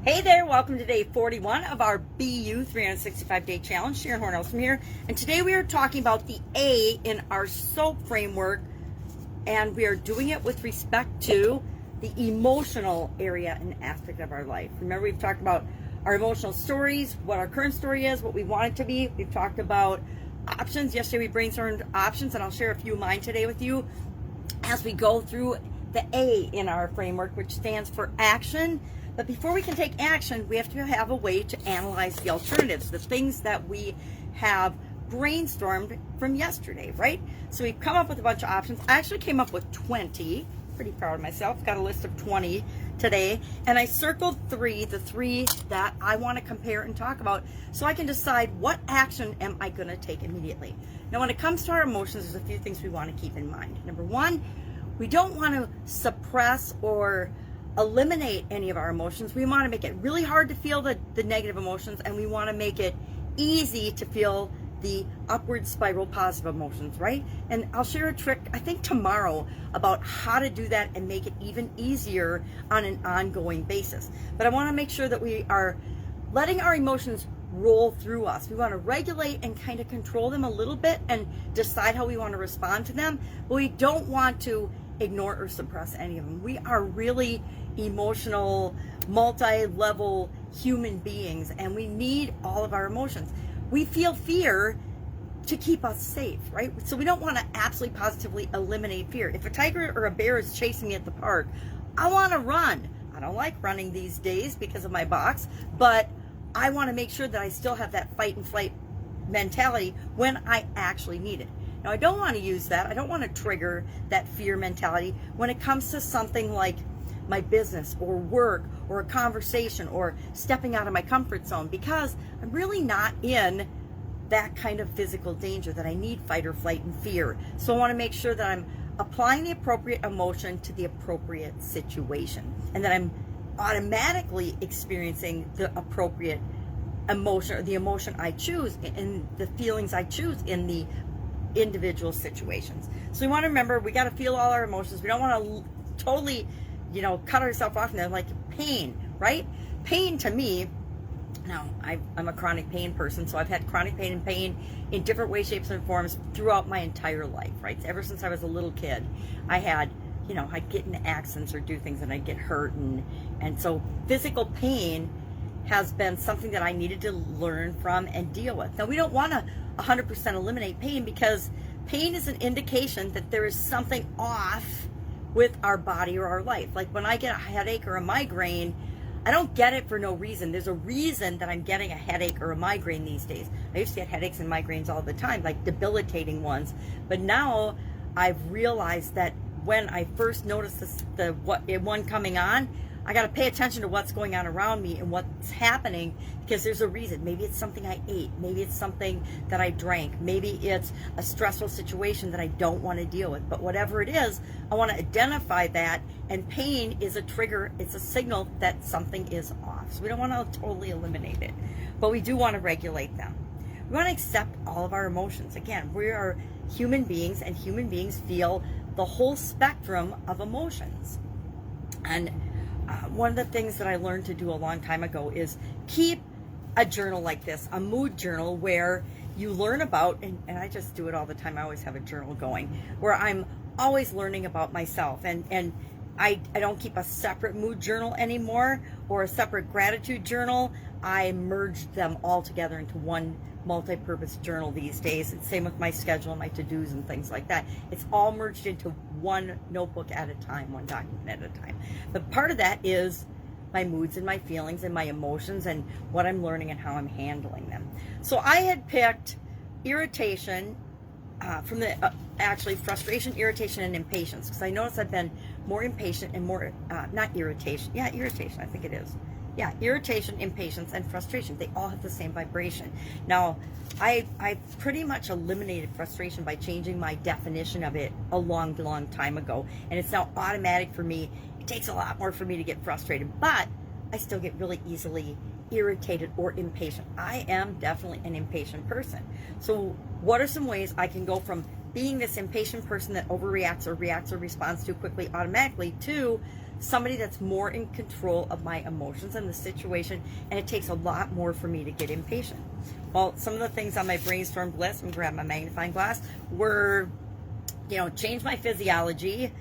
Hey there, welcome to day 41 of our BU 365-day challenge. Sharon Horne-Ellstrom here, and today we are talking about the A in our soAp framework, and we are doing it with respect to the emotional area and aspect of our life. Remember, we've talked about our emotional stories, what our current story is, what we want it to be. We've talked about options. Yesterday we brainstormed options, and I'll share a few of mine today with you as we go through the A in our framework, which stands for action. But before we can take action, we have to have a way to analyze the alternatives, the things that we have brainstormed from yesterday, right? So we've come up with a bunch of options. I actually came up with 20. Pretty proud of myself. Got a list of 20 today. And I circled the three that I want to compare and talk about so I can decide what action am I going to take immediately. Now, when it comes to our emotions, there's a few things we want to keep in mind. Number one, we don't want to suppress or eliminate any of our emotions. We want to make it really hard to feel the negative emotions, and we want to make it easy to feel the upward spiral positive emotions, right? And I'll share a trick, I think tomorrow, about how to do that and make it even easier on an ongoing basis. But I want to make sure that we are letting our emotions roll through us. We want to regulate and kind of control them a little bit and decide how we want to respond to them, but we don't want to ignore or suppress any of them. We are really emotional, multi-level human beings, and we need all of our emotions. We feel fear to keep us safe, right? So we don't want to absolutely positively eliminate fear. If a tiger or a bear is chasing me at the park, I want to run. I don't like running these days because of my box, but I want to make sure that I still have that fight and flight mentality when I actually need it. Now, I don't want to use that. I don't want to trigger that fear mentality when it comes to something like my business or work or a conversation or stepping out of my comfort zone, because I'm really not in that kind of physical danger that I need fight or flight and fear. So I want to make sure that I'm applying the appropriate emotion to the appropriate situation, and that I'm automatically experiencing the appropriate emotion, or the emotion I choose and the feelings I choose in the individual situations. So we want to remember, we got to feel all our emotions. We don't want to totally, cut ourselves off. And they're like pain, right? Pain to me, now I'm a chronic pain person, so I've had chronic pain and pain in different ways, shapes, and forms throughout my entire life, right? Ever since I was a little kid, I had, I'd get in accidents or do things and I'd get hurt. And so physical pain has been something that I needed to learn from and deal with. Now, we don't want to 100% eliminate pain, because pain is an indication that there is something off with our body or our life. Like when I get a headache or a migraine, I don't get it for no reason. There's a reason that I'm getting a headache or a migraine these days. I used to get headaches and migraines all the time, like debilitating ones. But now I've realized that when I first noticed one coming on, I got to pay attention to what's going on around me and what's happening, because there's a reason. Maybe it's something I ate. Maybe it's something that I drank. Maybe it's a stressful situation that I don't want to deal with. But whatever it is, I want to identify that, and pain is a trigger. It's a signal that something is off. So we don't want to totally eliminate it, but we do want to regulate them. We want to accept all of our emotions. Again, we are human beings, and human beings feel the whole spectrum of emotions. And one of the things that I learned to do a long time ago is keep a journal like this, a mood journal, where you learn about, and I just do it all the time. I always have a journal going where I'm always learning about myself. And I don't keep a separate mood journal anymore or a separate gratitude journal. I merged them all together into one multi-purpose journal these days. It's same with my schedule and my to-dos and things like that. It's all merged into one notebook at a time, one document at a time. But part of that is my moods and my feelings and my emotions and what I'm learning and how I'm handling them. So I had picked irritation from the actually frustration, irritation, and impatience, because I noticed I've been more impatient and more not irritation. Yeah, irritation, I think it is. Yeah, irritation, impatience, and frustration. They all have the same vibration. Now, I pretty much eliminated frustration by changing my definition of it a long, long time ago. And it's now automatic for me. It takes a lot more for me to get frustrated, but I still get really easily irritated or impatient. I am definitely an impatient person. So what are some ways I can go from being this impatient person that overreacts or reacts or responds too quickly automatically to somebody that's more in control of my emotions and the situation, and it takes a lot more for me to get impatient. Well, some of the things on my brainstorm list, and grab my magnifying glass, were, change my physiology,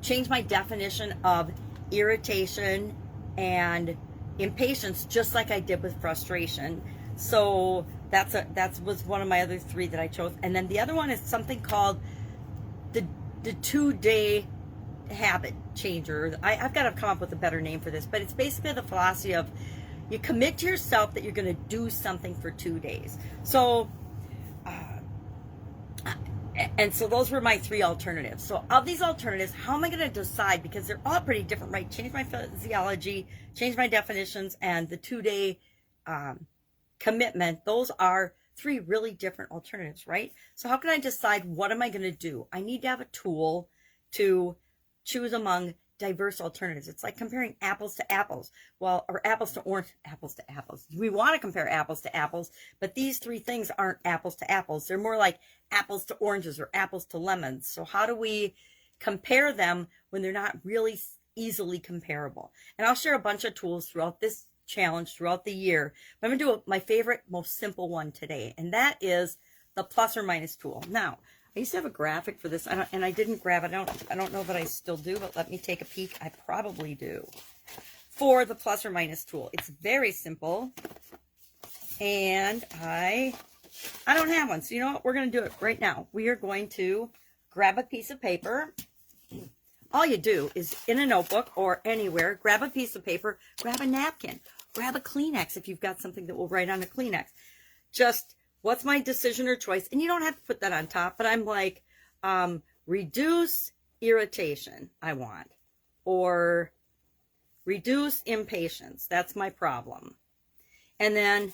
change my definition of irritation and impatience, just like I did with frustration. So that was one of my other 3 that I chose. And then the other one is something called the 2-day habit changer. I've got to come up with a better name for this, but it's basically the philosophy of you commit to yourself that you're going to do something for 2 days. So and so those were my 3 alternatives. So of these alternatives, how am I going to decide? Because they're all pretty different, right? Change my physiology, change my definitions, and the 2-day commitment. Those are 3 really different alternatives, right? So how can I decide what am I going to do? I need to have a tool to choose among diverse alternatives. It's like comparing apples to apples. Well, or apples to apples. We want to compare apples to apples, but these 3 things aren't apples to apples. They're more like apples to oranges or apples to lemons. So how do we compare them when they're not really easily comparable? And I'll share a bunch of tools throughout this challenge throughout the year. But I'm going to do my favorite, most simple one today, and that is the plus or minus tool. Now, I used to have a graphic for this, and I didn't grab it. I don't know that I still do, but let me take a peek. I probably do. For the plus or minus tool, it's very simple, and I don't have one. So you know what? We're going to do it right now. We are going to grab a piece of paper. All you do is in a notebook or anywhere, grab a piece of paper, grab a napkin, grab a Kleenex if you've got something that will write on a Kleenex. Just what's my decision or choice? And you don't have to put that on top, but I'm like, reduce irritation, I want. Or reduce impatience. That's my problem. And then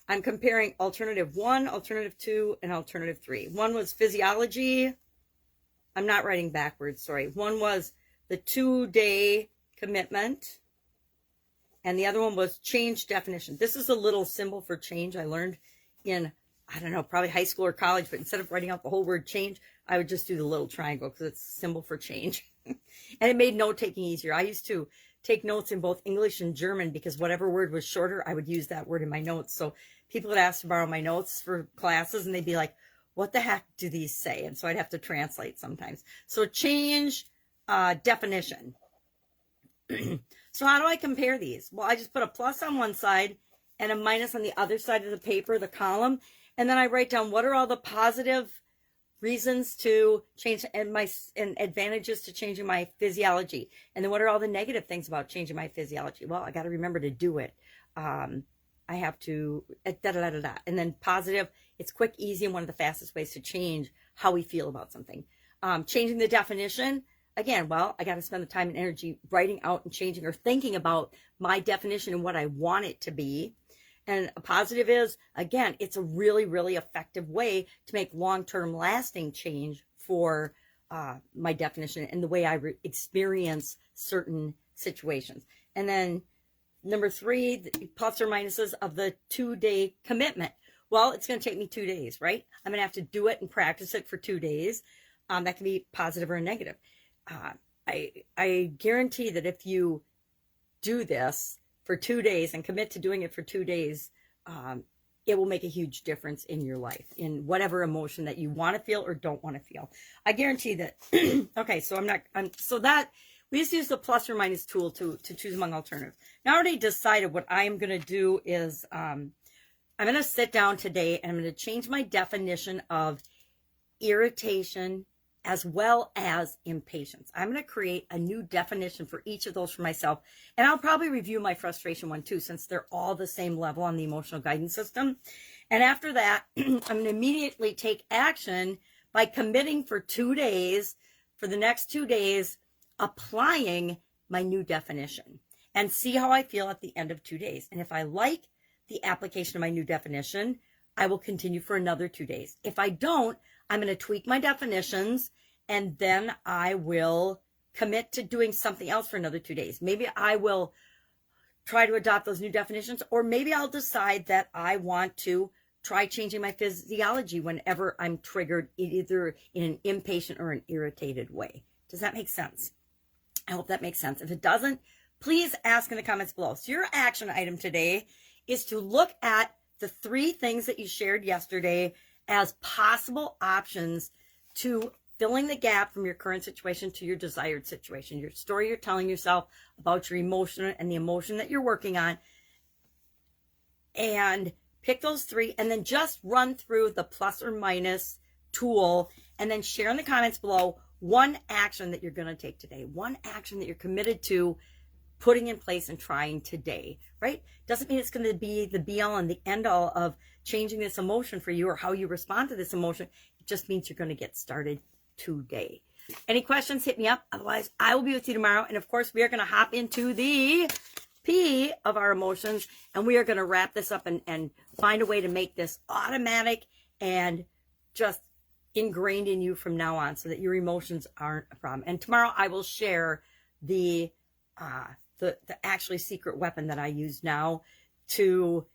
I'm comparing alternative 1, alternative 2, and alternative 3. 1 was physiology. I'm not writing backwards, sorry. 1 was the 2-day commitment. And the other one was change definition. This is a little symbol for change I learned in, I don't know, probably high school or college, but instead of writing out the whole word change, I would just do the little triangle because it's a symbol for change. And it made note-taking easier. I used to take notes in both English and German because whatever word was shorter, I would use that word in my notes. So people would ask to borrow my notes for classes, and they'd be like, what the heck do these say? And so I'd have to translate sometimes. So change definition. So how do I compare these? Well, I just put a plus on one side and a minus on the other side of the paper, the column. And then I write down what are all the positive reasons to change and advantages to changing my physiology. And then what are all the negative things about changing my physiology? Well, I got to remember to do it. I have to, And then positive, it's quick, easy, and one of the fastest ways to change how we feel about something. Changing the definition, again, well, I got to spend the time and energy writing out and changing or thinking about my definition and what I want it to be. And a positive is, again, it's a really, really effective way to make long-term lasting change for my definition and the way I experience certain situations. And then number 3, the plus or minuses of the 2-day commitment. Well, it's going to take me 2 days, right? I'm going to have to do it and practice it for 2 days. That can be positive or negative. I guarantee that if you do this for 2 days and commit to doing it for 2 days, it will make a huge difference in your life, in whatever emotion that you want to feel or don't want to feel. I guarantee that. Okay, so we just use the plus or minus tool to choose among alternatives. Now I already decided what I'm going to do is I'm going to sit down today and I'm going to change my definition of irritation as well as impatience. I'm going to create a new definition for each of those for myself. And I'll probably review my frustration one too, since they're all the same level on the emotional guidance system. And after that, I'm going to immediately take action by committing for 2 days, for the next 2 days, applying my new definition and see how I feel at the end of 2 days. And if I like the application of my new definition, I will continue for another 2 days. If I don't, I'm going to tweak my definitions, and then I will commit to doing something else for another 2 days. Maybe I will try to adopt those new definitions, or maybe I'll decide that I want to try changing my physiology whenever I'm triggered, either in an impatient or an irritated way. Does that make sense? I hope that makes sense. If it doesn't, please ask in the comments below. So your action item today is to look at the 3 things that you shared yesterday as possible options to filling the gap from your current situation to your desired situation. Your story you're telling yourself about your emotion and the emotion that you're working on. And pick those 3 and then just run through the plus or minus tool and then share in the comments below one action that you're going to take today. One action that you're committed to putting in place and trying today, right? Doesn't mean it's going to be the be all and the end all of changing this emotion for you or how you respond to this emotion. It just means you're going to get started today. Any questions, hit me up. Otherwise, I will be with you tomorrow. And of course, we are going to hop into the P of our emotions, and we are going to wrap this up and find a way to make this automatic and just ingrained in you from now on so that your emotions aren't a problem. And tomorrow I will share the actually secret weapon that I use now to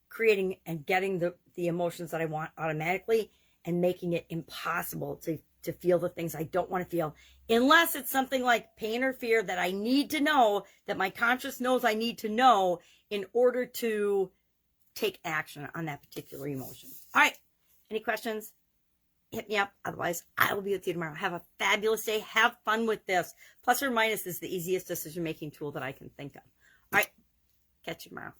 creating and getting the emotions that I want automatically and making it impossible to feel the things I don't want to feel, unless it's something like pain or fear that I need to know, that my conscious knows I need to know in order to take action on that particular emotion. All right. Any questions? Hit me up. Otherwise, I will be with you tomorrow. Have a fabulous day. Have fun with this. Plus or minus is the easiest decision-making tool that I can think of. All right. Catch you tomorrow.